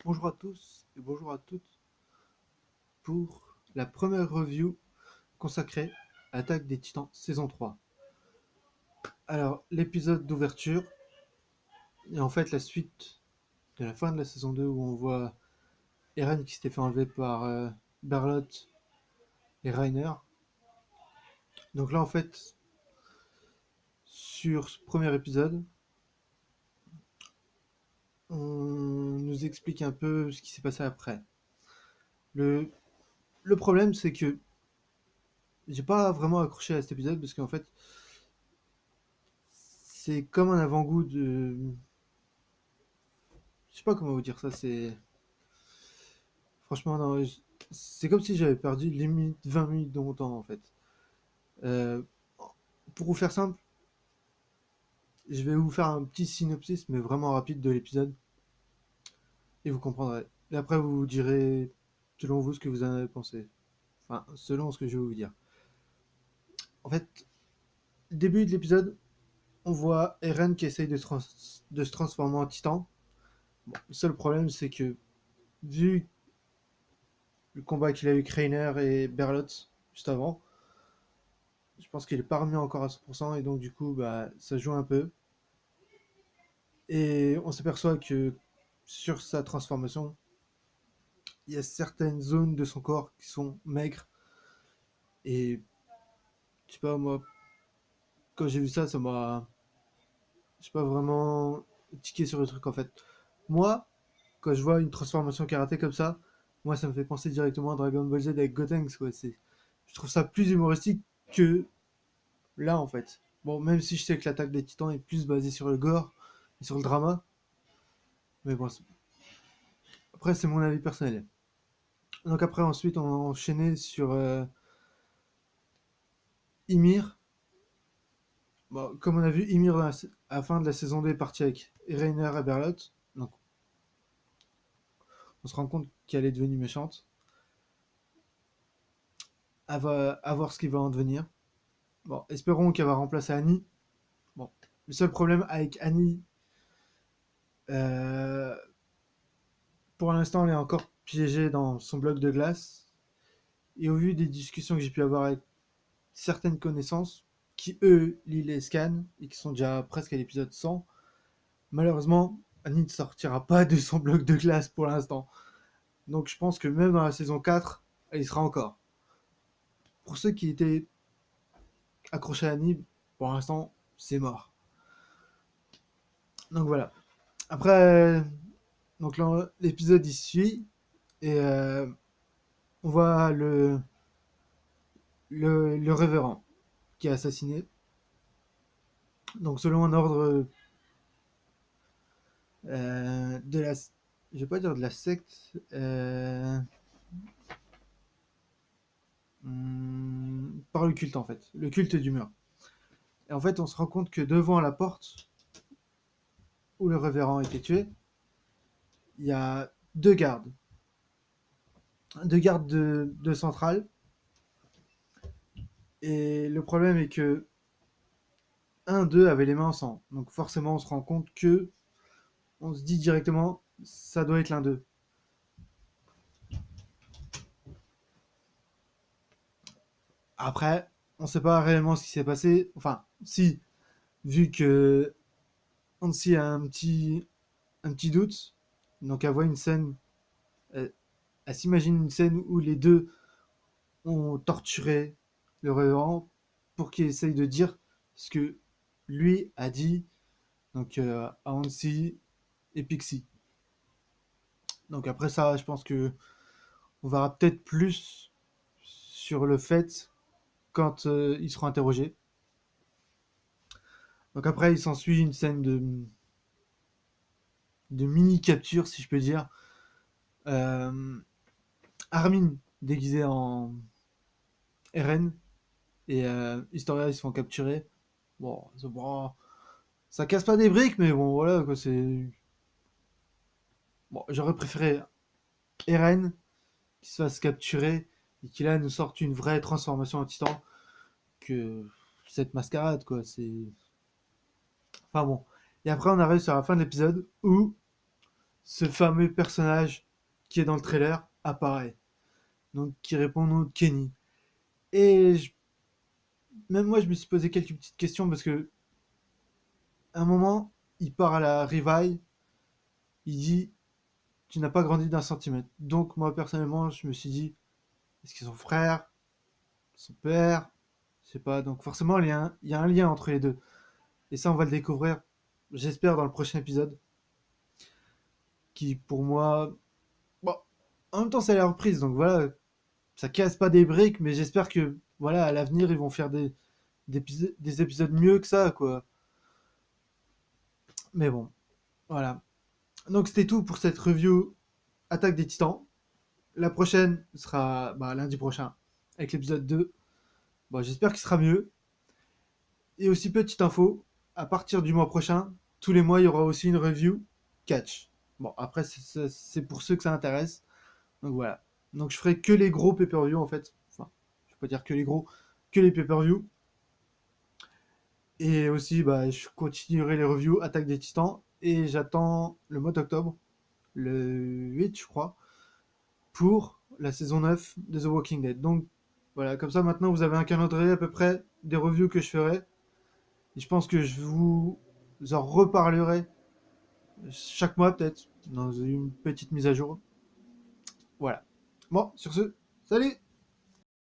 Bonjour à tous et bonjour à toutes pour la première review consacrée à Attaque des Titans saison 3. Alors, l'épisode d'ouverture est en fait la suite de la fin de la saison 2 où on voit Eren qui s'était fait enlever par Berlotte et Reiner. Donc là, en fait, sur ce premier épisode, on nous explique un peu ce qui s'est passé après. Le, le problème, c'est que j'ai pas vraiment accroché à cet épisode parce qu'en fait, c'est comme un avant-goût de. Je sais pas comment vous dire ça, c'est. Franchement, non, c'est comme si j'avais perdu limite 20 minutes de mon temps en fait. Euh, pour vous faire simple, je vais vous faire un petit synopsis, mais vraiment rapide de l'épisode, et vous comprendrez. Et après, vous direz, selon vous, ce que vous en avez pensé. Enfin, selon ce que je vais vous dire. En fait, début de l'épisode, on voit Eren qui essaye de se transformer en titan. Bon, le seul problème, c'est que, vu le combat qu'il a eu avec Reiner et Berlotte juste avant, je pense qu'il est pas remis encore à 100%, et donc du coup, bah, ça joue un peu. Et on s'aperçoit que sur sa transformation, il y a certaines zones de son corps qui sont maigres. Et je sais pas, moi, quand j'ai vu ça, ça m'a. Je sais pas vraiment tiqué sur le truc en fait. Moi, quand je vois une transformation karaté comme ça, moi ça me fait penser directement à Dragon Ball Z avec Gotenks, quoi. Je trouve ça plus humoristique que là en fait. Bon, même si je sais que l'attaque des titans est plus basée sur le gore et sur le drama, mais bon, après c'est mon avis personnel. Donc après ensuite on a enchaîné sur Ymir. Bon, comme on a vu, Ymir à la fin de la saison 2 est parti avec Reiner et Berlotte. Donc on se rend compte qu'elle est devenue méchante. À voir ce qui va en devenir. Bon, espérons qu'elle va remplacer Annie. Bon, le seul problème avec Annie, euh, pour l'instant, elle est encore piégée dans son bloc de glace. Et au vu des discussions que j'ai pu avoir avec certaines connaissances, qui eux lisent les scans et qui sont déjà presque à l'épisode 100, malheureusement, Annie ne sortira pas de son bloc de glace pour l'instant. Donc je pense que même dans la saison 4, elle y sera encore. Pour ceux qui étaient accrochés à Annie, pour l'instant, c'est mort. Donc voilà. Après, donc l'épisode il suit et on voit le révérend qui est assassiné. Donc selon un ordre de la, je vais pas dire de la secte, par le culte en fait, le culte du mur. Et en fait, on se rend compte que devant la porte où le révérend a été tué, il y a deux gardes de centrale. Et le problème est que un d'eux avait les mains en sang. Donc forcément, on se rend compte que on se dit directement, ça doit être l'un d'eux. Après, on sait pas réellement ce qui s'est passé. Enfin, si, vu que Hansi a un petit doute, donc elle voit une scène, elle s'imagine une scène où les deux ont torturé le révérend pour qu'il essaye de dire ce que lui a dit donc à Hansi et Pixie. Donc après ça, je pense que on verra peut-être plus sur le fait quand ils seront interrogés. Donc après, il s'ensuit une scène de mini capture, si je peux dire. Euh, Armin déguisé en Eren et Historia ils se font capturer. Bon, ça casse pas des briques, mais bon voilà quoi, c'est. Bon, j'aurais préféré Eren qui se fasse capturer et qui là nous sorte une vraie transformation en titan que cette mascarade quoi. C'est. Enfin bon. Et après on arrive sur la fin de l'épisode où ce fameux personnage qui est dans le trailer apparaît. Donc qui répond au nom de Kenny. Et même moi, je me suis posé quelques petites questions parce que à un moment, il part à la Revive, il dit tu n'as pas grandi d'un centimètre. Donc moi personnellement, je me suis dit est-ce qu'ils sont frères, son père, je sais pas. Donc forcément, il y a un lien entre les deux. Et ça, on va le découvrir, j'espère, dans le prochain épisode. Qui, pour moi, bon, en même temps, c'est la reprise. Donc voilà, ça casse pas des briques, mais j'espère que, voilà, à l'avenir, ils vont faire des épisodes mieux que ça, quoi. Mais bon, voilà. Donc c'était tout pour cette review Attaque des Titans. La prochaine sera lundi prochain, avec l'épisode 2. Bon, j'espère qu'il sera mieux. Et aussi, petite info, à partir du mois prochain, tous les mois, il y aura aussi une review catch. Bon, après, c'est pour ceux que ça intéresse. Donc voilà. Donc je ferai que les gros pay-per-view en fait. Enfin, je peux pas dire que les gros, que les pay-per-view. Et aussi, je continuerai les reviews Attaque des Titans. Et j'attends le mois d'octobre, le 8, je crois, pour la saison 9 de The Walking Dead. Donc voilà, comme ça maintenant vous avez un calendrier à peu près des reviews que je ferai. Et je pense que je vous en reparlerai chaque mois peut-être, dans une petite mise à jour. Voilà. Bon, sur ce, salut!